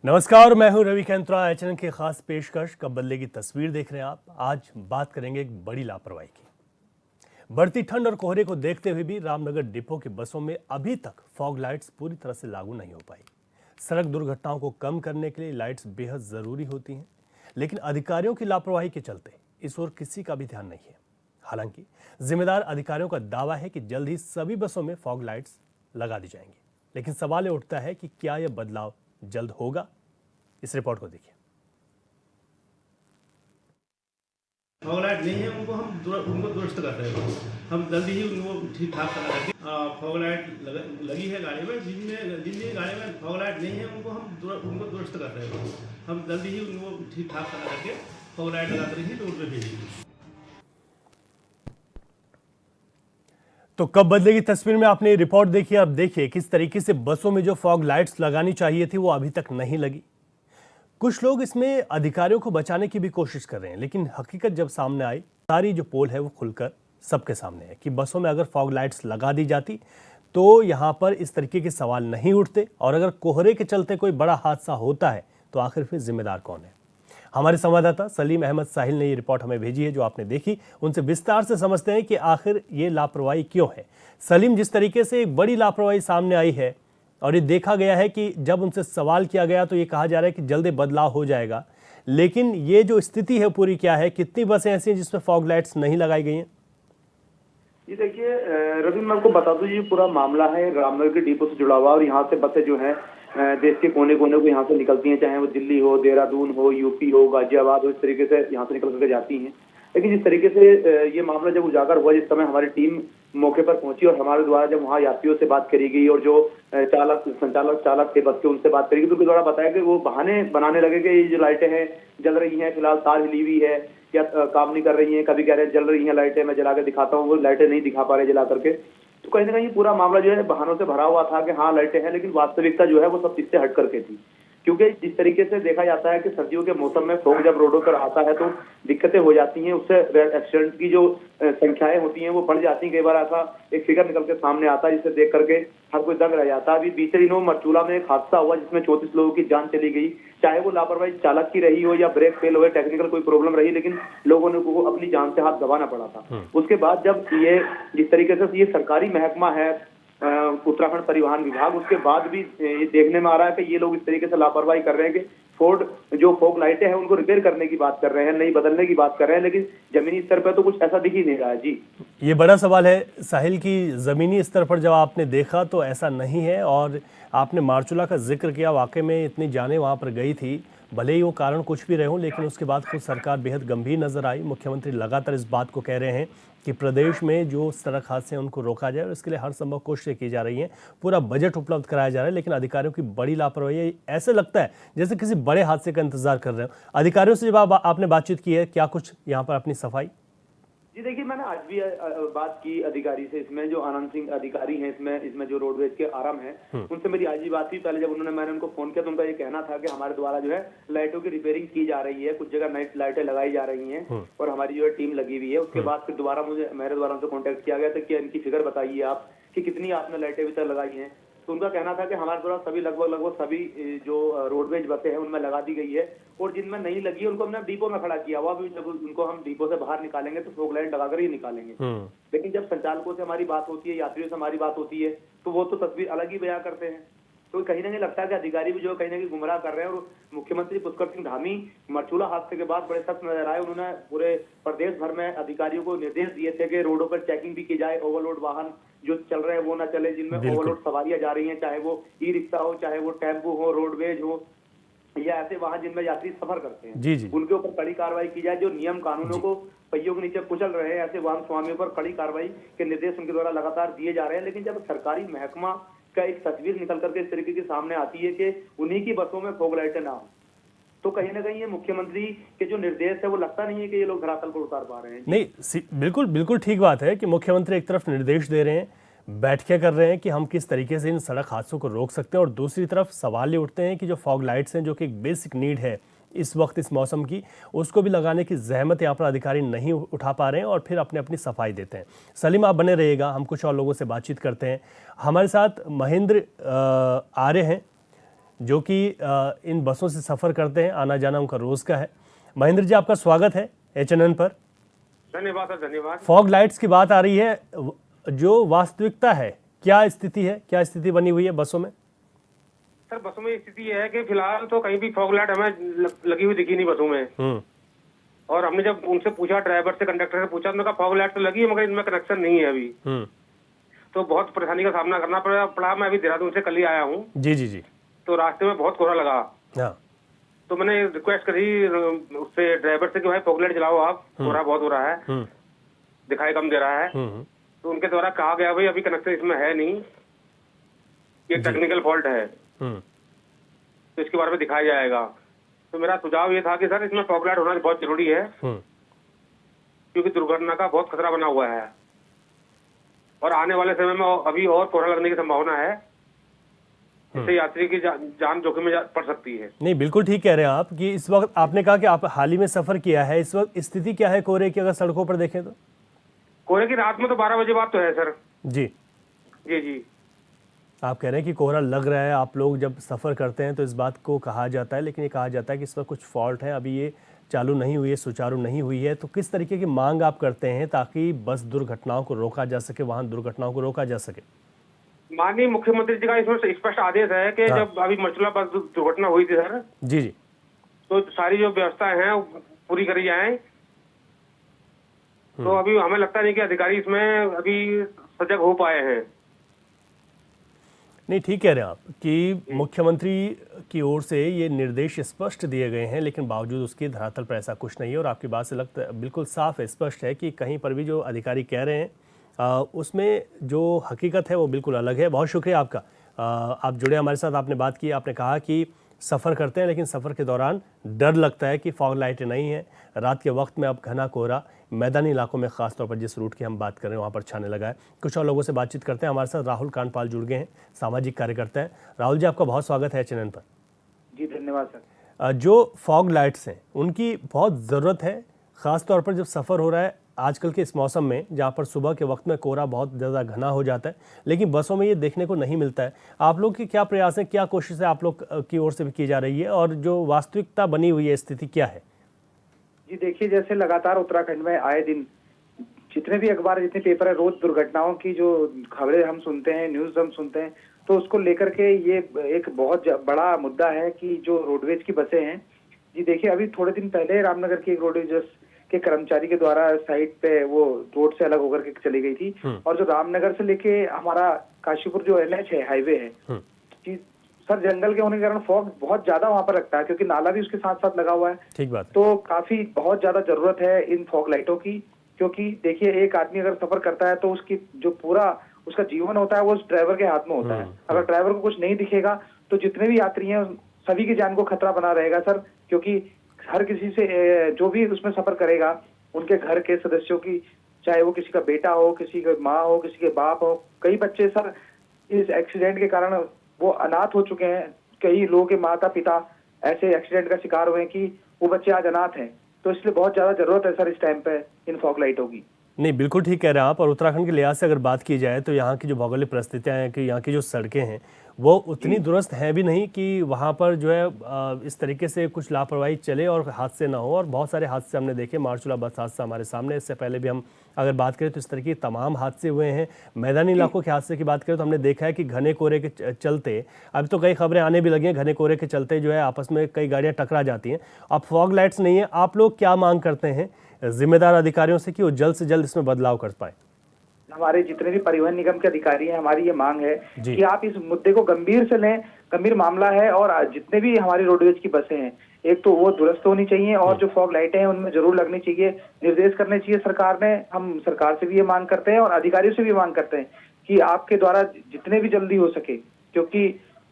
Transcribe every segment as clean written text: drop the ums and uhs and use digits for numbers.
नमस्कार, मैं हूं रवि कैंत्रा। एचएनएन की खास पेशकश कब बदलेगी तस्वीर देख रहे हैं आप। आज बात करेंगे एक बड़ी लापरवाही की। बढ़ती ठंड और कोहरे को देखते हुए भी रामनगर डिपो की बसों में अभी तक फॉग लाइट्स पूरी तरह से लागू नहीं हो पाई। सड़क दुर्घटनाओं को कम करने के लिए लाइट्स बेहद जरूरी होती हैं, लेकिन अधिकारियों की लापरवाही के चलते इस ओर किसी का भी ध्यान नहीं है। हालांकि जिम्मेदार अधिकारियों का दावा है कि जल्द ही सभी बसों में फॉग लाइट्स लगा दी जाएंगी, लेकिन सवाल ये उठता है कि क्या यह बदलाव जल्द होगा। इस रिपोर्ट को देखिए। फॉग लाइट नहीं है, उनको दुरुस्त कर रहे हैं। हम जल्दी ही उनको ठीक ठाक करा देंगे। फॉग लाइट लगी है गाड़ी में। जिन गाड़ी में फॉग लाइट नहीं है उनको दुरुस्त कर रहे हैं। हम जल्दी ही उनको ठीक ठाक करा देंगे। फॉग लाइट लगा कर ही रोड पे भेजेंगे। तो कब बदलेगी तस्वीर में आपने रिपोर्ट देखी। अब देखिए किस तरीके से बसों में जो फॉग लाइट्स लगानी चाहिए थी वो अभी तक नहीं लगी। कुछ लोग इसमें अधिकारियों को बचाने की भी कोशिश कर रहे हैं, लेकिन हकीकत जब सामने आई, सारी जो पोल है वो खुलकर सबके सामने है कि बसों में अगर फॉग लाइट्स लगा दी जाती तो यहां पर इस तरीके के सवाल नहीं उठते, और अगर कोहरे के चलते कोई बड़ा हादसा होता है तो आखिर फिर जिम्मेदार कौन है। हमारे संवाददाता सलीम अहमद साहिल ने ये रिपोर्ट हमें भेजी है जो आपने देखी। उनसे विस्तार से समझते हैं कि आखिर ये लापरवाही क्यों है। सलीम, जिस तरीके से एक बड़ी लापरवाही सामने आई है और ये देखा गया है कि जब उनसे सवाल किया गया तो ये कहा जा रहा है कि जल्दी बदलाव हो जाएगा, लेकिन ये जो स्थिति है पूरी क्या है? कितनी बसें ऐसी हैं जिसमें फॉग लाइट्स नहीं लगाई गई हैं? जी देखिए रवि, मैं आपको बता दूं, ये पूरा मामला है रामनगर के डिपो से जुड़ा हुआ, और यहाँ से बसें जो हैं देश के कोने कोने को यहाँ से निकलती हैं, चाहे वो दिल्ली हो, देहरादून हो, यूपी हो, गाजियाबाद हो, इस तरीके से यहाँ से निकल करके जाती हैं। लेकिन जिस तरीके से ये मामला जब उजागर हुआ, जिस समय हमारी टीम मौके पर पहुंची और हमारे द्वारा जब वहाँ यात्रियों से बात करी गई और जो चालक थे बस के, उनसे बात करी गई, तो उनके द्वारा बताया कि वो बहाने बनाने लगे कि ये जो लाइटें हैं जल रही हैं, फिलहाल तार हिली हुई है या काम नहीं कर रही हैं। कभी कह रहे हैं जल रही हैं लाइटें, मैं जला के दिखाता हूँ, वो लाइटें नहीं दिखा पा रहे जला करके। तो कहीं ना कहीं पूरा मामला जो है बहानों से भरा हुआ था कि हाँ लाइटें हैं, लेकिन वास्तविकता जो है वो सब इससे हट करके थी। क्योंकि जिस तरीके से देखा जाता है कि सर्दियों के मौसम में फॉग जब रोडों पर आता है तो दिक्कतें हो जाती हैं, उससे एक्सीडेंट की जो संख्याएं होती हैं वो बढ़ जाती हैं। कई बार ऐसा एक फिगर निकल के सामने आता है जिसे देख करके हर कोई दंग रह जाता है। अभी बीते दिनों मरचूला में एक हादसा हुआ जिसमें 34 लोगों की जान चली गई। चाहे वो लापरवाही चालक की रही हो या ब्रेक फेल हो, टेक्निकल कोई प्रॉब्लम रही, लेकिन लोगों ने को अपनी जान से हाथ गंवाना पड़ा था। उसके बाद जब ये जिस तरीके से ये सरकारी महकमा है उत्तराखंड परिवहन विभाग, उसके बाद भी ये देखने में आ रहा है कि ये लोग इस तरीके से लापरवाही कर रहे हैं कि जो फॉग लाइटें हैं उनको रिपेयर करने की बात कर रहे हैं, नहीं बदलने की बात कर रहे हैं, लेकिन जमीनी स्तर पर तो कुछ ऐसा दिख ही नहीं रहा है। जी, ये बड़ा सवाल है साहिल की। जमीनी स्तर पर जब आपने देखा तो ऐसा नहीं है, और आपने मार्चुला का जिक्र किया, वाकई में इतनी जानें वहाँ पर गई थी, भले ही वो कारण कुछ भी रहे हों, लेकिन उसके बाद खुद सरकार बेहद गंभीर नजर आई। मुख्यमंत्री लगातार इस बात को कह रहे हैं कि प्रदेश में जो सड़क हादसे हैं उनको रोका जाए और इसके लिए हर संभव कोशिशें की जा रही हैं, पूरा बजट उपलब्ध कराया जा रहा है, लेकिन अधिकारियों की बड़ी लापरवाही है। ऐसे लगता है जैसे किसी बड़े हादसे का इंतजार कर रहे हो। अधिकारियों से जब आपने बातचीत की है, क्या कुछ यहाँ पर अपनी सफाई? जी देखिए, मैंने आज भी बात की अधिकारी से, इसमें जो आनंद सिंह अधिकारी हैं, इसमें जो रोडवेज के आरएम हैं, उनसे मेरी आज भी बात हुई। पहले जब मैंने उनको फोन किया तो उनका ये कहना था कि हमारे द्वारा जो है लाइटों की रिपेयरिंग की जा रही है, कुछ जगह नई लाइटें लगाई जा रही हैं और हमारी जो है टीम लगी हुई है। उसके बाद फिर दोबारा मेरे द्वारा उनसे कॉन्टेक्ट किया गया था कि इनकी फिगर बताइए आप कि कितनी आपने लाइटें अभी तक लगाई हैं। तो उनका कहना था कि हमारे द्वारा सभी लगभग सभी जो रोडवेज बसें हैं उनमें लगा दी गई है, और जिनमें नहीं लगी है उनको हमने डिपो में खड़ा किया हुआ। जब उनको हम डिपो से बाहर निकालेंगे तो फॉग लाइट लगाकर ही निकालेंगे। लेकिन जब संचालकों से हमारी बात होती है, यात्रियों से हमारी बात होती है, तो वो तो तस्वीर अलग ही बयां करते हैं। तो कहीं ना कहीं लगता है कि अधिकारी भी जो कहीं ना कहीं गुमराह कर रहे हैं। और मुख्यमंत्री पुष्कर सिंह धामी मरचूला हादसे के बाद बड़े सख्त नजर आए। उन्होंने पूरे प्रदेश भर में अधिकारियों को निर्देश दिए थे कि रोडों पर चेकिंग भी की जाए, ओवरलोड वाहन जो चल रहे हैं वो ना चले, जिनमें ओवरलोड सवारियां जा रही हैं, चाहे वो ई रिक्शा हो, चाहे वो टेम्पो हो, रोडवेज हो, या ऐसे वाहन जिनमें यात्री सफर करते हैं। जी जी, उनके ऊपर कड़ी कार्रवाई की जाए। जो नियम कानूनों को पहियों के नीचे कुचल रहे हैं, ऐसे वाहन स्वामियों पर कड़ी कार्रवाई के निर्देश उनके द्वारा लगातार दिए जा रहे हैं। लेकिन जब सरकारी महकमा का एक तस्वीर निकल करके इस तरीके के सामने आती है कि उन्हीं की बसों में फॉग लाइटें ना हो, तो कहीं ना कहीं ये मुख्यमंत्री के जो निर्देश है वो लगता नहीं है कि ये लोग धरातल पर उतार पा रहे हैं। नहीं, बिल्कुल बिल्कुल ठीक बात है कि मुख्यमंत्री एक तरफ निर्देश दे रहे हैं, बैठकें कर रहे हैं कि हम किस तरीके से इन सड़क हादसों को रोक सकते हैं, और दूसरी तरफ सवाल ये उठते हैं कि जो फॉग लाइट्स हैं जो कि एक बेसिक नीड है इस वक्त इस मौसम की, उसको भी लगाने की जहमत यहाँ पर अधिकारी नहीं उठा पा रहे हैं और फिर अपने अपनी सफाई देते हैं। सलीम, आप बने रहिएगा, हम कुछ और लोगों से बातचीत करते हैं। हमारे साथ महेंद्र आर्य हैं, जो कि इन बसों से सफ़र करते हैं, आना जाना उनका रोज़ का है। महेंद्र जी, आपका स्वागत है HNN पर। धन्यवाद सर, धन्यवाद। फॉग लाइट्स की बात आ रही है, जो वास्तविकता है क्या स्थिति है, क्या स्थिति बनी हुई है बसों में? सर बसों में स्थिति ये है कि फिलहाल तो कहीं भी फॉग लाइट हमें लगी हुई दिखी नहीं बसों में। और हमने जब उनसे पूछा, ड्राइवर से, कंडक्टर से पूछा, उन्होंने कहा फॉग लाइट तो लगी है मगर इनमें कनेक्शन नहीं है अभी। तो बहुत परेशानी का सामना करना पड़ा। मैं अभी देहरादून से कल ही आया हूँ। जी जी जी। तो रास्ते में बहुत कोहरा लगा। हाँ। तो मैंने रिक्वेस्ट करी उससे, ड्राइवर से कि भाई फॉग लाइट जलाओ आप, कोहरा बहुत हो रहा है, दिखाई कम दे रहा है। तो उनके द्वारा कहा गया भाई अभी कनेक्शन इसमें है नहीं, ये टेक्निकल फॉल्ट है, तो इसके बारे में दिखाया जाएगा। तो मेरा सुझाव ये था कि सर इसमें फॉग लाइट होना बहुत जरूरी है, क्योंकि दुर्घटना का बहुत खतरा बना हुआ है और आने वाले समय में अभी और कोहरा लगने की संभावना है, इससे यात्री की जान जोखिम में पड़ सकती है। नहीं, बिल्कुल ठीक कह रहे हैं आप कि इस वक्त आपने कहा कि आप हाल ही में सफर किया है, इस वक्त स्थिति क्या है कोहरे की अगर सड़कों पर देखें तो? कोहरे की रात में तो 12 बजे बाद तो है सर। जी जी जी। आप कह रहे हैं कि कोहरा लग रहा है, आप लोग जब सफ़र करते हैं तो इस बात को कहा जाता है, लेकिन ये कहा जाता है कि इस वक्त कुछ फॉल्ट है, अभी ये चालू नहीं हुई है, सुचारू नहीं हुई है। तो किस तरीके की मांग आप करते हैं ताकि बस दुर्घटनाओं को रोका जा सके, वाहन दुर्घटनाओं को रोका जा सके? माननीय मुख्यमंत्री जी का इसमें स्पष्ट आदेश है कि जब अभी मरचुला बस दुर्घटना हुई थी सर, जी जी, तो सारी जो व्यवस्थाएं हैं पूरी करी जाए। तो अभी हमें लगता नहीं कि अधिकारी इसमें अभी सजग हो पाए हैं। नहीं, ठीक कह रहे हैं आप कि मुख्यमंत्री की ओर से ये निर्देश स्पष्ट दिए गए हैं, लेकिन बावजूद उसकी धरातल पर ऐसा कुछ नहीं है। और आपकी बात से लगता है, बिल्कुल साफ है, स्पष्ट है कि कहीं पर भी जो अधिकारी कह रहे हैं उसमें जो हकीकत है वो बिल्कुल अलग है। बहुत शुक्रिया आपका, आप जुड़े हमारे साथ, आपने बात की, आपने कहा कि सफ़र करते हैं लेकिन सफ़र के दौरान डर लगता है कि फॉग लाइटें नहीं हैं, रात के वक्त में अब घना कोहरा मैदानी इलाकों में खासतौर पर जिस रूट की हम बात कर रहे हैं वहाँ पर छाने लगा है। कुछ और लोगों से बातचीत करते हैं। हमारे साथ राहुल कांडपाल जुड़ गए हैं, सामाजिक कार्यकर्ता हैं। राहुल जी, आपका बहुत स्वागत है HNN पर। जी धन्यवाद सर। जो फॉग लाइट्स हैं उनकी बहुत ज़रूरत है, ख़ासतौर पर जब सफ़र हो रहा है आजकल के इस मौसम में, जहाँ पर सुबह के वक्त में कोहरा बहुत ज़्यादा घना हो जाता है, लेकिन बसों में ये देखने को नहीं मिलता है। आप लोग के क्या प्रयास हैं, क्या कोशिश है आप लोग की ओर से भी की जा रही है, और जो वास्तविकता बनी हुई है स्थिति क्या है? जी देखिए, जैसे लगातार उत्तराखंड में आए दिन जितने भी अखबार, जितने पेपर है, रोज दुर्घटनाओं की जो खबरें हम सुनते हैं, न्यूज हम सुनते हैं, तो उसको लेकर के ये एक बहुत बड़ा मुद्दा है कि जो रोडवेज की बसें हैं। जी देखिए, अभी थोड़े दिन पहले रामनगर की एक रोडवेज के कर्मचारी के द्वारा साइड पे वो रोड से अलग होकर के चली गई थी, और जो रामनगर से लेके हमारा काशीपुर जो NH है, हाईवे है जी सर, जंगल के होने के कारण फॉग बहुत ज्यादा वहां पर लगता है, क्योंकि नाला भी उसके साथ साथ लगा हुआ है। ठीक बात है। तो काफी बहुत ज्यादा जरूरत है इन फॉग लाइटों की, क्योंकि देखिए एक आदमी अगर सफर करता है तो उसकी जो पूरा उसका जीवन होता है वो उस ड्राइवर के हाथ में होता है। अगर ड्राइवर को कुछ नहीं दिखेगा तो जितने भी यात्री हैं सभी की जान को खतरा बना रहेगा सर, क्योंकि हर किसी से जो भी उसमें सफर करेगा उनके घर के सदस्यों की, चाहे वो किसी का बेटा हो, किसी का माँ हो, किसी के बाप हो, कई बच्चे सर इस एक्सीडेंट के कारण वो अनाथ हो चुके हैं। कई लोगों के माता पिता ऐसे एक्सीडेंट का शिकार हुए हैं कि वो बच्चे आज अनाथ हैं। तो इसलिए बहुत ज्यादा जरूरत है सर इस टाइम पे इन फॉग लाइटों की। नहीं, बिल्कुल ठीक कह रहे हैं आप। और उत्तराखंड के लिहाज से अगर बात की जाए तो यहाँ की जो भौगोलिक परिस्थितियाँ हैं, कि यहाँ की जो सड़कें हैं वो उतनी दुरुस्त हैं भी नहीं कि वहाँ पर जो है इस तरीके से कुछ लापरवाही चले और हादसे ना हो। और बहुत सारे हादसे हमने देखे, मार्चुला बस हादसा हमारे सामने, इससे पहले भी हम अगर बात करें तो इस तरीके के तमाम हादसे हुए हैं। मैदानी इलाकों के हादसे की बात करें तो हमने देखा है कि घने कोहरे के चलते, अब तो कई खबरें आने भी लगी हैं, घने कोहरे के चलते जो है आपस में कई गाड़ियाँ टकरा जाती हैं। अब फॉग लाइट्स नहीं है, आप लोग क्या मांग करते हैं जिम्मेदार अधिकारियों से कि वो जल्द से जल्द इसमें बदलाव कर पाए? हमारे जितने भी परिवहन निगम के अधिकारी हैं, हमारी ये मांग है कि आप इस मुद्दे को गंभीर से लें, गंभीर मामला है। और जितने भी हमारी रोडवेज की बसें हैं, एक तो वो दुरुस्त होनी चाहिए, और जो फॉग लाइटें हैं उनमें जरूर लगनी चाहिए, निर्देश करने चाहिए सरकार ने। हम सरकार से भी ये मांग करते हैं और अधिकारियों से भी मांग करते हैं कि आपके द्वारा जितने भी जल्दी हो सके, क्योंकि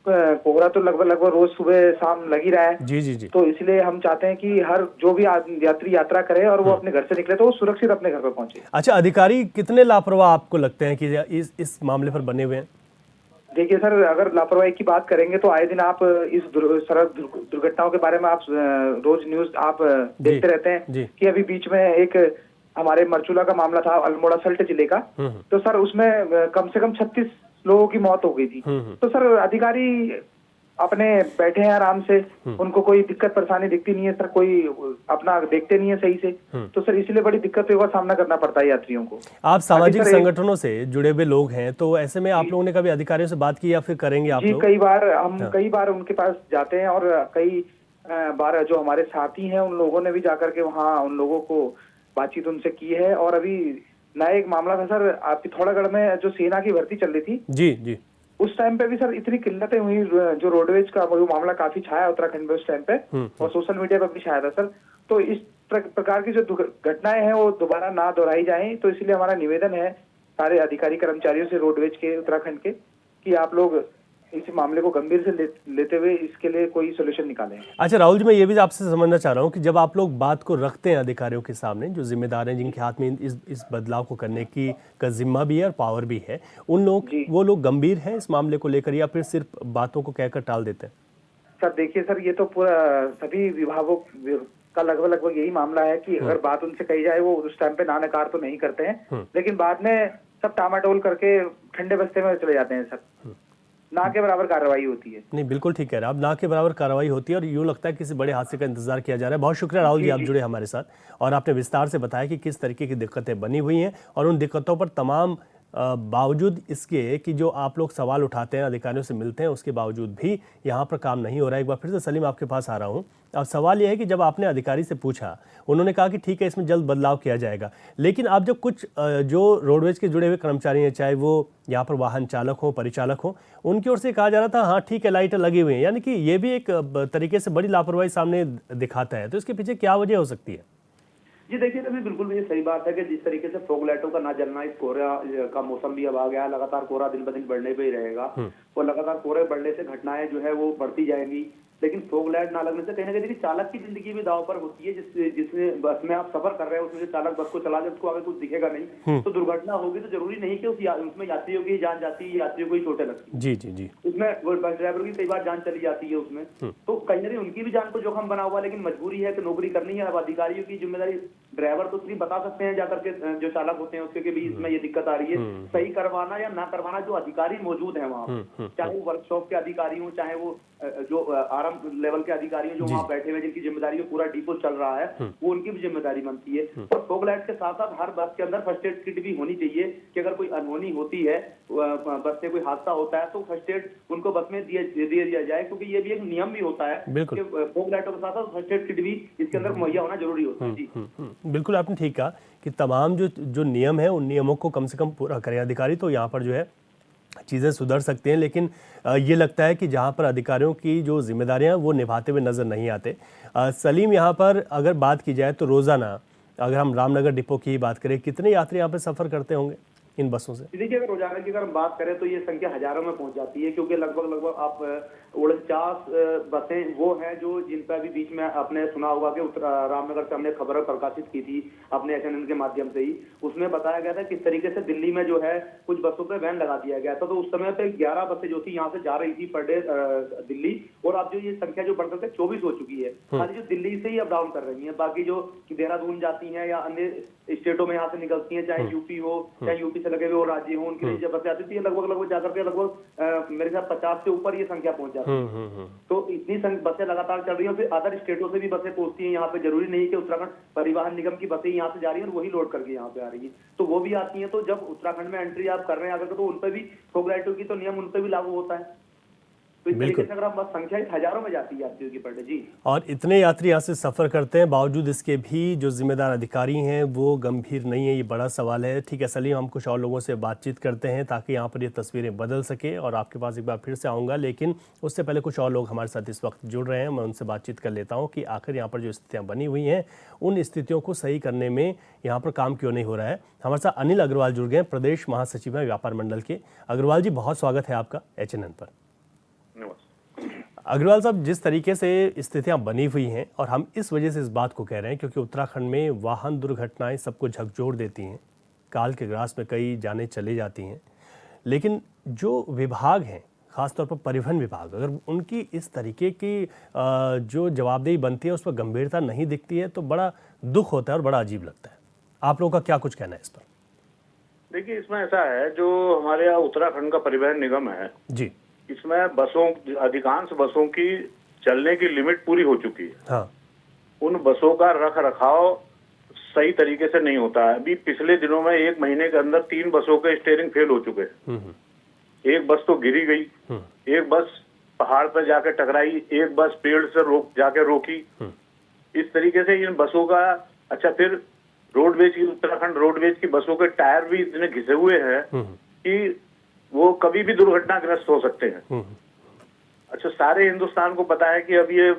कोहरा तो लगभग रोज सुबह शाम लग ही रहा है। जी जी जी। तो इसलिए हम चाहते हैं कि हर जो भी यात्री यात्रा करे और वो अपने घर से निकले तो वो सुरक्षित अपने घर पर पहुंचे। अच्छा, अधिकारी कितने लापरवाह आपको लगते हैं कि इस मामले पर बने हुए हैं? देखिए सर, अगर लापरवाही की बात करेंगे तो आए दिन आप इस सड़क दुर्घटनाओं के बारे में आप रोज न्यूज आप देखते रहते हैं कि अभी बीच में एक हमारे मरचुला का मामला था, अल्मोड़ा सल्ट जिले का। तो सर उसमें कम से कम 36 लोगों की मौत हो गई थी। तो सर अधिकारी अपने बैठे हैं आराम से, उनको कोई दिक्कत परेशानी दिखती नहीं है सर, कोई अपना देखते नहीं है सही से, तो सर इसलिए बड़ी दिक्कतों का सामना करना पड़ता है यात्रियों को। आप सामाजिक बाकी सर संगठनों से जुड़े हुए लोग हैं, तो ऐसे में आप लोगों ने कभी अधिकारियों से बात की या फिर करेंगे आप जी लोग? कई बार उनके पास जाते हैं, और कई बार जो हमारे साथी हैं उन लोगों ने भी जाकर के वहाँ उन लोगों को बातचीत उनसे की है। और अभी नया एक मामला था सर, पिथौरागढ़ में जो सेना की भर्ती चल रही थी, जी जी। उस टाइम पे भी सर इतनी किल्लतें हुई, जो रोडवेज का वो मामला काफी छाया उत्तराखंड में उस टाइम पे, और सोशल मीडिया पर भी छाया था सर। तो इस प्रकार की जो घटनाएं हैं वो दोबारा ना दोहराई जाएं, तो इसलिए हमारा निवेदन है सारे अधिकारी कर्मचारियों से रोडवेज के उत्तराखंड के, कि आप लोग इस मामले को गंभीर से लेते हुए इसके लिए कोई सोल्यूशन निकालें। अच्छा राहुल जी, मैं ये भी आपसे समझना चाह रहा हूँ कि जब आप लोग बात को रखते हैं अधिकारियों के सामने, जो जिम्मेदार हैं, जिनके हाथ में इस बदलाव को करने की का जिम्मा भी है और पावर भी है, वो लोग गंभीर हैं इस मामले को लेकर, या फिर सिर्फ बातों को कहकर टाल देते हैं? सर देखिए सर, ये तो पूरा सभी विभागों का लगभग यही मामला है कि अगर बात उनसे कही जाए वो उस टाइम पे ना नकार तो नहीं करते हैं, लेकिन बाद में सब टामाटोल करके ठंडे बस्ते में चले जाते हैं सर। ना के बराबर कार्रवाई होती है। नहीं, बिल्कुल ठीक कह रहे हैं आप, ना के बराबर कार्रवाई होती है, और यूँ लगता है किसी बड़े हादसे का इंतजार किया जा रहा है। बहुत शुक्रिया राहुल जी, आप जुड़े हमारे साथ, और आपने विस्तार से बताया कि किस तरीके की दिक्कतें बनी हुई हैं, और उन दिक्कतों पर तमाम बावजूद इसके कि जो आप लोग सवाल उठाते हैं, अधिकारियों से मिलते हैं, उसके बावजूद भी यहाँ पर काम नहीं हो रहा है। एक बार फिर से सलीम आपके पास आ रहा हूँ। अब सवाल यह है कि जब आपने अधिकारी से पूछा, उन्होंने कहा कि ठीक है इसमें जल्द बदलाव किया जाएगा, लेकिन आप जब कुछ जो रोडवेज के जुड़े हुए कर्मचारी हैं, चाहे वो यहाँ पर वाहन चालक हो, परिचालक हो, उनकी ओर से कहा जा रहा था हाँ ठीक है लाइटें लगी हुई हैं, यानी कि ये भी एक तरीके से बड़ी लापरवाही सामने दिखाता है। तो इसके पीछे क्या वजह हो सकती है? जी देखिए, अभी बिल्कुल ये सही बात है कि जिस तरीके से फॉग लाइटों का ना जलना, इस कोहरा का मौसम भी अब आ गया है, लगातार कोहरा दिन ब दिन बढ़ने पे ही रहेगा, और लगातार कोहरे बढ़ने से घटनाएं जो है वो बढ़ती जाएंगी। लेकिन फॉग लाइट ना लगने से कहीं ना कहीं चालक की जिंदगी भी दांव पर होती है। जिसमें बस में आप सफर कर रहे हैं, उसमें जो चालक बस को चला दे, उसको आगे कुछ दिखेगा नहीं, तो दुर्घटना होगी, तो जरूरी नहीं कि उसमें यात्रियों की जान जाती है, यात्रियों को ही चोटें लगती है। जी जी जी। उसमें बस ड्राइवर की कई बार जान चली जाती है उसमें, तो कहीं ना कहीं उनकी भी जान को जोखिम बना हुआ, लेकिन मजबूरी है कि नौकरी करनी है। अब अधिकारियों की जिम्मेदारी, ड्राइवर तो सिर्फ बता सकते हैं जाकर के जो चालक होते हैं उसके कि भी इसमें ये दिक्कत आ रही है, सही करवाना या ना करवाना जो अधिकारी मौजूद है वहाँ, चाहे वो वर्कशॉप के अधिकारी हो, चाहे वो जो आरंभ लेवल के अधिकारी जो वहाँ बैठे हुए, जिनकी जिम्मेदारी में पूरा डिपो चल रहा है, वो उनकी भी जिम्मेदारी बनती है। और फॉग लाइट के साथ साथ हर बस के अंदर फर्स्ट एड किट भी होनी चाहिए, कि अगर कोई अनहोनी होती है, बस से कोई हादसा होता है, तो फर्स्ट एड उनको बस में दे दिया जाए, क्योंकि ये भी एक नियम भी होता है कि फॉग लाइटों के साथ साथ फर्स्ट एड किट भी इसके अंदर मुहैया होना जरूरी होता है। जी बिल्कुल, आपने ठीक कहा कि तमाम जो नियम है, उन नियमों को कम से कम पूरा करें अधिकारी, तो यहाँ पर जो है चीज़ें सुधर सकती हैं। लेकिन ये लगता है कि जहाँ पर अधिकारियों की जो जिम्मेदारियां वो निभाते हुए नज़र नहीं आते। सलीम, यहाँ पर अगर बात की जाए तो रोज़ाना अगर हम रामनगर डिपो की बात करें, कितने यात्री यहाँ पर सफ़र करते होंगे इन बसों से? देखिए, अगर रोजाना की अगर हम बात करें तो ये संख्या हजारों में पहुंच जाती है, क्योंकि लगभग आप 49 बसें वो हैं जो जिन पर अभी बीच में आपने सुना होगा कि रामनगर से हमने खबर प्रकाशित की थी अपने SNN के माध्यम से ही। उसमें बताया गया था किस तरीके से दिल्ली में जो है कुछ बसों पे वैन लगा दिया गया था, तो उस समय पे 11 बसें जो थी यहाँ से जा रही थी पर डे दिल्ली, और अब जो ये संख्या जो बढ़कर 24 हो चुकी है, खाली जो दिल्ली से ही अप डाउन कर रही है। बाकी जो देहरादून जाती है या अन्य स्टेटों में यहाँ से निकलती है, चाहे यूपी हो, चाहे यूपी से लगे हुए और राज्य हो, उनके लिए जब बसें आती थी लगभग जाकर के लगभग मेरे साथ 50 से ऊपर ये संख्या पहुंच जाती है। तो इतनी बसें लगातार चल रही हैं, फिर अदर स्टेटों से भी बसें पहुंचती हैं यहाँ पे। जरूरी नहीं कि उत्तराखंड परिवहन निगम की बसें यहाँ से जा रही हैं और वही लोड करके यहाँ पे आ रही है, तो वो भी आती हैं। तो जब उत्तराखंड में एंट्री आप कर रहे हैं अगर, तो उन पर भी फॉग लाइटों की तो नियम उन पर भी लागू होता है। तो इस तरीके से अगर आप बस संख्या हजारों में जाती है यात्रियों की पर डे। जी, और इतने यात्री यहाँ से सफ़र करते हैं, बावजूद इसके भी जो जिम्मेदार अधिकारी हैं वो गंभीर नहीं है, ये बड़ा सवाल है। ठीक है सलीम, हम कुछ और लोगों से बातचीत करते हैं ताकि यहाँ पर ये तस्वीरें बदल सके, और आपके पास एक बार फिर से आऊँगा, लेकिन उससे पहले कुछ और लोग हमारे साथ इस वक्त जुड़ रहे हैं। मैं उनसे बातचीत कर लेता हूँ कि आखिर यहाँ पर जो स्थितियाँ बनी हुई हैं, उन स्थितियों को सही करने में यहाँ पर काम क्यों नहीं हो रहा है। हमारे साथ अनिल अग्रवाल जुड़ गए, प्रदेश महासचिव हैं व्यापार मंडल के। अग्रवाल जी, बहुत स्वागत है आपका HNN पर। अग्रवाल साहब, जिस तरीके से स्थितियां बनी हुई हैं, और हम इस वजह से इस बात को कह रहे हैं क्योंकि उत्तराखंड में वाहन दुर्घटनाएं सबको झकझोर देती हैं, काल के ग्रास में कई जानें चली जाती हैं, लेकिन जो विभाग हैं, खासतौर पर परिवहन विभाग, अगर उनकी इस तरीके की जो जवाबदेही बनती है उस पर गंभीरता नहीं दिखती है, तो बड़ा दुख होता है और बड़ा अजीब लगता है। आप लोगों का क्या कुछ कहना है इस पर? देखिए, इसमें ऐसा है, जो हमारे यहाँ उत्तराखंड का परिवहन निगम है जी, इसमें बसों, अधिकांश बसों की चलने की लिमिट पूरी हो चुकी है। हाँ। उन बसों का रख रखाव सही तरीके से नहीं होता है। अभी पिछले दिनों में 1 महीने के अंदर 3 बसों के स्टीयरिंग फेल हो चुके हैं। एक बस तो गिरी गई, एक बस पहाड़ पर जाके टकराई, एक बस पेड़ से जाके रोकी। इस तरीके से इन बसों का, अच्छा फिर रोडवेज की, उत्तराखंड रोडवेज की बसों के टायर भी इतने घिसे हुए हैं कि वो कभी भी दुर्घटनाग्रस्त हो सकते हैं। अच्छा, सारे हिंदुस्तान को पता है कि अब ये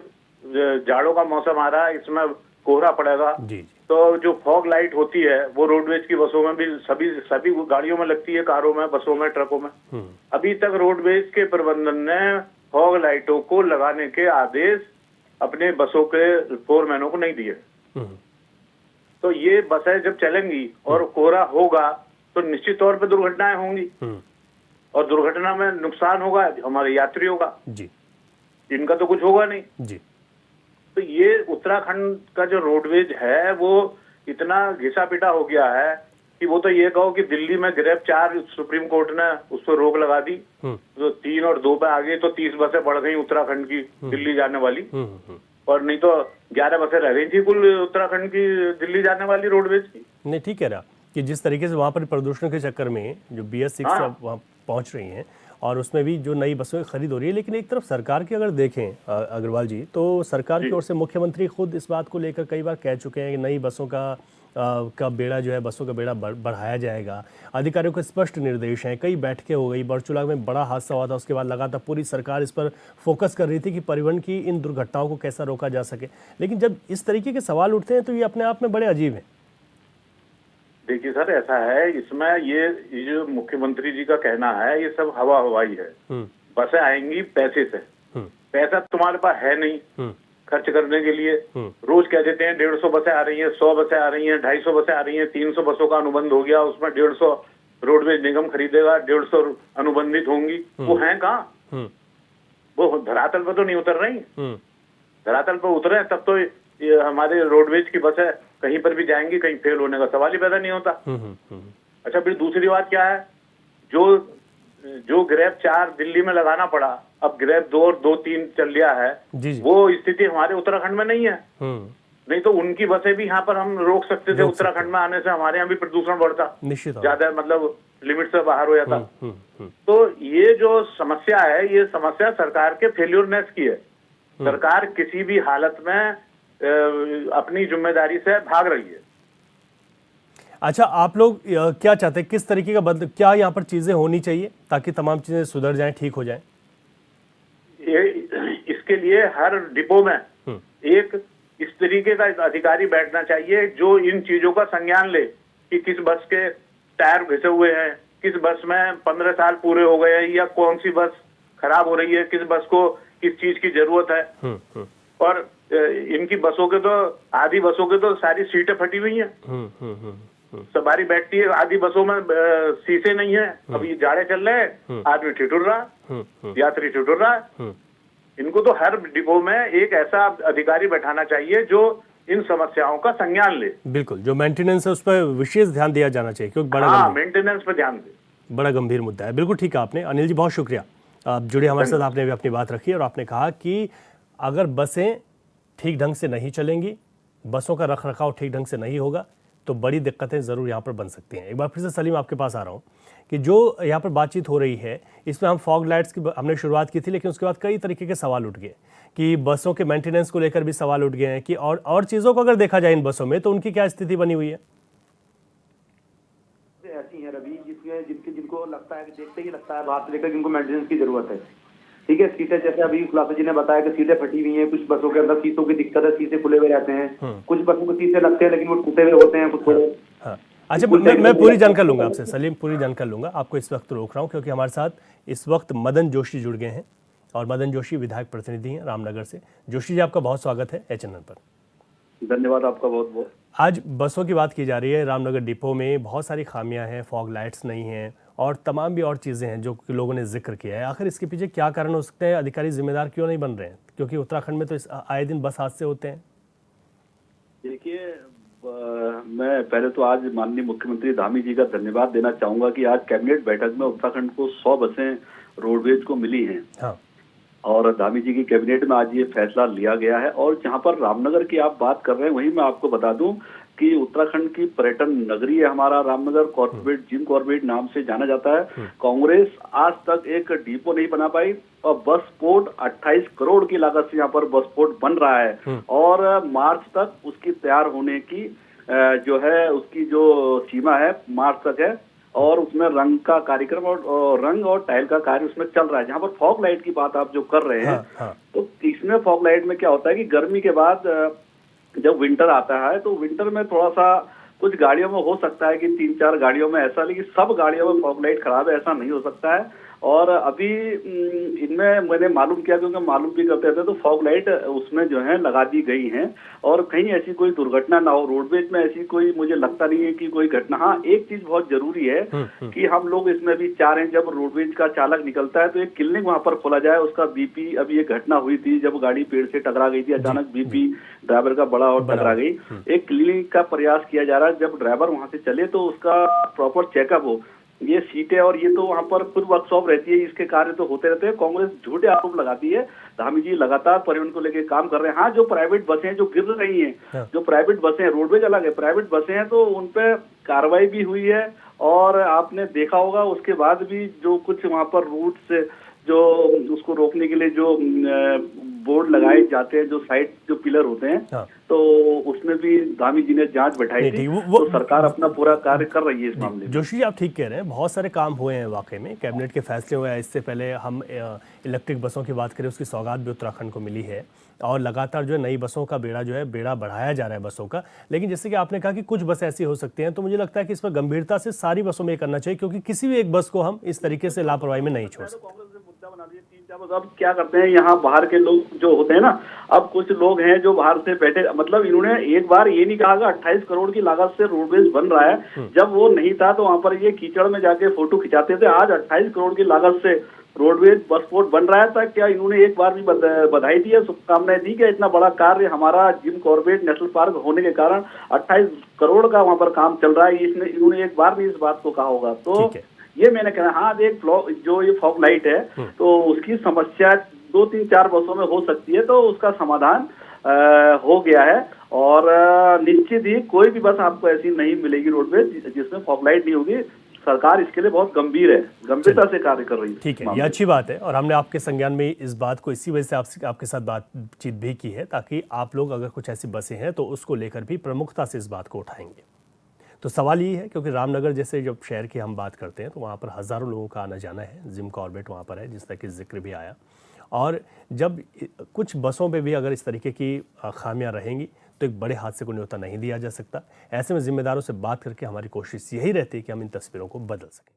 जाड़ों का मौसम आ रहा है, इसमें कोहरा पड़ेगा। जी। तो जो फॉग लाइट होती है वो रोडवेज की बसों में भी सभी गाड़ियों में लगती है, कारों में, बसों में, ट्रकों में। अभी तक रोडवेज के प्रबंधन ने फॉग लाइटों को लगाने के आदेश अपने बसों के फोरमैनों को नहीं दिए। तो ये बसें जब चलेंगी और कोहरा होगा तो निश्चित तौर पे दुर्घटनाएं होंगी, और दुर्घटना में नुकसान होगा हमारे यात्रियों का जी। इनका तो कुछ होगा नहीं जी। तो ये उत्तराखंड का जो रोडवेज है वो इतना घिसा पिटा हो गया है कि वो तो ये कहो कि दिल्ली में ग्रेप 4 सुप्रीम कोर्ट ने उस पर रोक लगा दी, तो 3 और 2 पे आ गई, तो 30 बसें बढ़ गई उत्तराखंड की दिल्ली जाने वाली, और नहीं तो 11 बसें रह गई थी कुल उत्तराखंड की दिल्ली जाने वाली रोडवेज की। नहीं, ठीक कह रहा कि जिस तरीके से वहाँ पर प्रदूषण के चक्कर में जो BS6 वहाँ पहुँच रही हैं और उसमें भी जो नई बसों की खरीद हो रही है, लेकिन एक तरफ सरकार की अगर देखें अग्रवाल जी, तो सरकार की ओर से मुख्यमंत्री खुद इस बात को लेकर कई बार कह चुके हैं कि नई बसों का बेड़ा जो है, बसों का बेड़ा बढ़ाया जाएगा। अधिकारियों को स्पष्ट निर्देश हैं, कई बैठकें हो गई, बरचुला में बड़ा हादसा हुआ था, उसके बाद लगातार पूरी सरकार इस पर फोकस कर रही थी कि परिवहन की इन दुर्घटनाओं को कैसा रोका जा सके। लेकिन जब इस तरीके के सवाल उठते हैं तो ये अपने आप में बड़े अजीब हैं। देखिए सर, ऐसा है, इसमें ये जो मुख्यमंत्री जी का कहना है ये सब हवा हवाई है। बसें आएंगी पैसे से, पैसा तुम्हारे पास है नहीं खर्च करने के लिए। रोज कह देते हैं 150 बसें आ रही हैं, 100 बसें आ रही हैं, 250 बसें आ रही हैं, 300 बसों का अनुबंध हो गया, उसमें 150 रोडवेज निगम खरीदेगा, 150 अनुबंधित होंगी। वो हैं कहाँ? वो धरातल पर तो नहीं उतर रही। धरातल पर उतरे तब तो ये हमारे रोडवेज की बसें कहीं पर भी जाएंगी, कहीं फेल होने का सवाल ही पैदा नहीं होता। अच्छा, फिर दूसरी बात क्या है, जो ग्रेप 4 दिल्ली में लगाना पड़ा, अब ग्रेप 2 और 2-3 चल लिया है, वो स्थिति हमारे उत्तराखंड में नहीं है। नहीं तो उनकी बसें भी यहाँ पर हम रोक सकते थे, उत्तराखंड में आने से हमारे यहाँ भी प्रदूषण बढ़ता, ज्यादा मतलब लिमिट से बाहर हो जाता। तो ये जो समस्या है, ये समस्या सरकार के फेल्योरनेस की है। सरकार किसी भी हालत में अपनी जिम्मेदारी से भाग रही है। अच्छा, आप लोग क्या चाहते हैं, किस तरीके का क्या यहाँ पर चीजें होनी चाहिए ताकि तमाम चीजें सुधर जाएं, ठीक हो जाएं? इसके लिए हर डिपो में एक इस तरीके का अधिकारी बैठना चाहिए जो इन चीजों का संज्ञान ले कि किस बस के टायर घिसे हुए हैं, किस बस में 15 साल पूरे हो गए हैं, या कौन सी बस खराब हो रही है, किस बस को किस चीज की जरूरत है। और इनकी बसों के तो, आधी बसों के तो सारी सीटें फटी हुई हैं, सवारी बैठती है, आधी बसों में शीशे नहीं है। अब ये जाड़े चल रहे हैं, आदमी ठिठुर रहा, यात्री ठिठुर रहा। इनको तो हर डिपो में एक ऐसा अधिकारी बैठाना चाहिए जो इन समस्याओं का संज्ञान ले। बिल्कुल, जो मेंटेनेंस है उस पर विशेष ध्यान दिया जाना चाहिए, क्योंकि बड़ा मेंटेनेंस पर ध्यान दे, बड़ा गंभीर मुद्दा है। बिल्कुल ठीक है आपने। अनिल जी, बहुत शुक्रिया, आप जुड़े हमारे साथ, आपने भी अपनी बात रखी और आपने कहा कि अगर बसें ठीक ढंग से नहीं चलेंगी, बसों का रख रखाव ठीक ढंग से नहीं होगा, तो बड़ी दिक्कतें ज़रूर यहाँ पर बन सकती हैं। एक बार फिर से सलीम आपके पास आ रहा हूँ कि जो यहाँ पर बातचीत हो रही है, इसमें हम फॉग लाइट्स की हमने शुरुआत की थी, लेकिन उसके बाद कई तरीके के सवाल उठ गए कि बसों के मेंटेनेंस को लेकर भी सवाल उठ गए हैं कि और चीज़ों को अगर देखा जाए इन बसों में तो उनकी क्या स्थिति बनी हुई है। ऐसी है रवि, जिनको लगता है कि देखते ही लगता है बात लेकर जिनको मेंटेनेंस की जरूरत है। ठीक है, सीटें जैसे अभी खुलासा जी ने बताया कि सीटें फटी हुई हैं, कुछ बसों के अंदर शीशों की दिक्कत है, शीशे खुले हुए रहते हैं, कुछ बसों के शीशे लगते हैं लेकिन वो टूटे हुए होते हैं, कुछ थोड़े। अच्छा, मैं पूरी जानकारी लूंगा आपसे सलीम, पूरी जानकारी लूंगा। आपको इस वक्त रोक रहा हूं क्योंकि हमारे साथ इस वक्त मदन जोशी जुड़ गए हैं और मदन जोशी विधायक प्रतिनिधि हैं रामनगर से। जोशी जी, आपका बहुत स्वागत है HNN पर। धन्यवाद आपका बहुत बहुत। आज बसों की बात की जा रही है, रामनगर डिपो में बहुत सारी खामियां हैं, फॉग लाइट्स नहीं हैं और तमाम भी और चीज़ें हैं जो लोगों ने जिक्र किया है। आखिर इसके पीछे क्या कारण हो सकते हैं? अधिकारी जिम्मेदार क्यों नहीं बन रहे हैं? क्योंकि उत्तराखंड में तो आए दिन बस हादसे होते हैं। देखिए, मैं पहले तो आज माननीय मुख्यमंत्री धामी जी का धन्यवाद देना चाहूंगा कि आज कैबिनेट बैठक में उत्तराखंड को 100 बसें रोडवेज को मिली हैं। हाँ। और धामी जी की कैबिनेट में आज ये फैसला लिया गया है। और जहां पर रामनगर की आप बात कर रहे हैं, वहीं मैं आपको बता दूं कि उत्तराखंड की पर्यटन नगरी है हमारा रामनगर। कॉर्पोरेट जिम कॉर्बेट नाम से जाना जाता है। कांग्रेस आज तक एक डिपो नहीं बना पाई और बस पोर्ट 28 करोड़ की लागत से यहाँ पर बस पोर्ट बन रहा है और मार्च तक उसकी तैयार होने की जो है उसकी जो सीमा है मार्च तक है। और उसमें रंग का कार्यक्रम और रंग और टाइल का कार्य उसमें चल रहा है। जहां पर फॉग लाइट की बात आप जो कर रहे हैं, तो इसमें फॉग लाइट में क्या होता है कि गर्मी के बाद जब विंटर आता है तो विंटर में थोड़ा सा कुछ गाड़ियों में हो सकता है कि 3-4 गाड़ियों में ऐसा, लेकिन सब गाड़ियों में फॉग लाइट खराब है ऐसा नहीं हो सकता है। और अभी इनमें मैंने मालूम किया, क्योंकि मालूम भी करते थे, तो फॉग लाइट उसमें जो है लगा दी गई हैं और कहीं ऐसी कोई दुर्घटना ना हो। रोडवेज में ऐसी कोई मुझे लगता नहीं है कि कोई घटना। हाँ, एक चीज बहुत जरूरी है कि हम लोग इसमें भी चाह रहे हैं, जब रोडवेज का चालक निकलता है तो एक क्लिनिक वहां पर खोला जाए, उसका बीपी। अभी ये घटना हुई थी जब गाड़ी पेड़ से टकरा गई थी, अचानक बीपी ड्राइवर का बढ़ा और टकरा गई। एक क्लिनिक का प्रयास किया जा रहा है, जब ड्राइवर वहां से चले तो उसका प्रॉपर चेकअप हो। ये सीटें और ये तो वहाँ पर खुद वर्कशॉप रहती है, इसके कार्य तो होते रहते हैं। कांग्रेस झूठे आरोप लगाती है। धामी जी लगातार परिवहन को लेकर काम कर रहे हैं। हाँ, जो प्राइवेट बसें जो गिर रही हैं, जो प्राइवेट बसें, रोडवेज अलग है, प्राइवेट बसें हैं, तो उन पे कार्रवाई भी हुई है। और आपने देखा होगा उसके बाद भी जो कुछ वहाँ पर रूट से जो उसको रोकने के लिए जो बोर्ड लगाए जाते हैं, जो साइड जो पिलर होते हैं, तो उसमें भी धामी जी ने जांच बैठाई थी। तो सरकार अपना पूरा कार्य कर रही है इस मामले में। जोशी जी, आप ठीक कह रहे हैं, बहुत सारे काम हुए हैं वाकई में, कैबिनेट के फैसले हुए हैं। इससे पहले हम इलेक्ट्रिक बसों की बात करें, उसकी सौगात भी उत्तराखंड को मिली है और लगातार जो है नई बसों का बेड़ा बढ़ाया जा रहा है बसों का। लेकिन जैसे कि आपने कहा कि कुछ बस ऐसी हो सकती हैं, तो मुझे लगता है कि इस पर गंभीरता से सारी बसों में करना चाहिए, क्योंकि किसी भी एक बस को हम इस तरीके से लापरवाही में नहीं छोड़ सकते। बना दिए 3-4 बस। अब क्या करते हैं यहाँ बाहर के लोग जो होते हैं ना, अब कुछ लोग हैं जो बाहर से बैठे, मतलब इन्होंने एक बार ये नहीं कहा कि 28 करोड़ की लागत से रोडवेज बन रहा है। जब वो नहीं था तो वहां पर ये कीचड़ में जाके फोटो खिंचाते थे। आज 28 करोड़ की लागत से रोडवेज बस पोर्ट बन रहा है। क्या इन्होंने एक बार भी बधाई दी है, शुभकामनाएं दी? क्या इतना बड़ा कार्य हमारा जिम कॉर्बेट नेशनल पार्क होने के कारण 28 करोड़ का वहां पर काम चल रहा है, इन्होंने एक बार भी इस बात को कहा होगा? तो ये मैंने कहा। हाँ, एक जो ये फॉग लाइट है तो उसकी समस्या 2-3-4 बसों में हो सकती है, तो उसका समाधान हो गया है। और निश्चित ही कोई भी बस आपको ऐसी नहीं मिलेगी रोडवेज जिसमें फॉग लाइट नहीं होगी। सरकार इसके लिए बहुत गंभीरता से कार्य कर रही है। ठीक है, ये अच्छी बात है और हमने आपके संज्ञान में इस बात को इसी वजह से आपके साथ बातचीत भी की है, ताकि आप लोग अगर कुछ ऐसी बसें हैं तो उसको लेकर भी प्रमुखता से इस बात को उठाएंगे। तो सवाल ये है, क्योंकि रामनगर जैसे जब शहर की हम बात करते हैं तो वहाँ पर हज़ारों लोगों का आना जाना है। जिम कॉर्बेट वहाँ पर है, जिस तरह की जिक्र भी आया। और जब कुछ बसों पे भी अगर इस तरीके की खामियां रहेंगी तो एक बड़े हादसे को न्योता नहीं दिया जा सकता। ऐसे में जिम्मेदारों से बात करके हमारी कोशिश यही रहती है कि हम इन तस्वीरों को बदल सकें।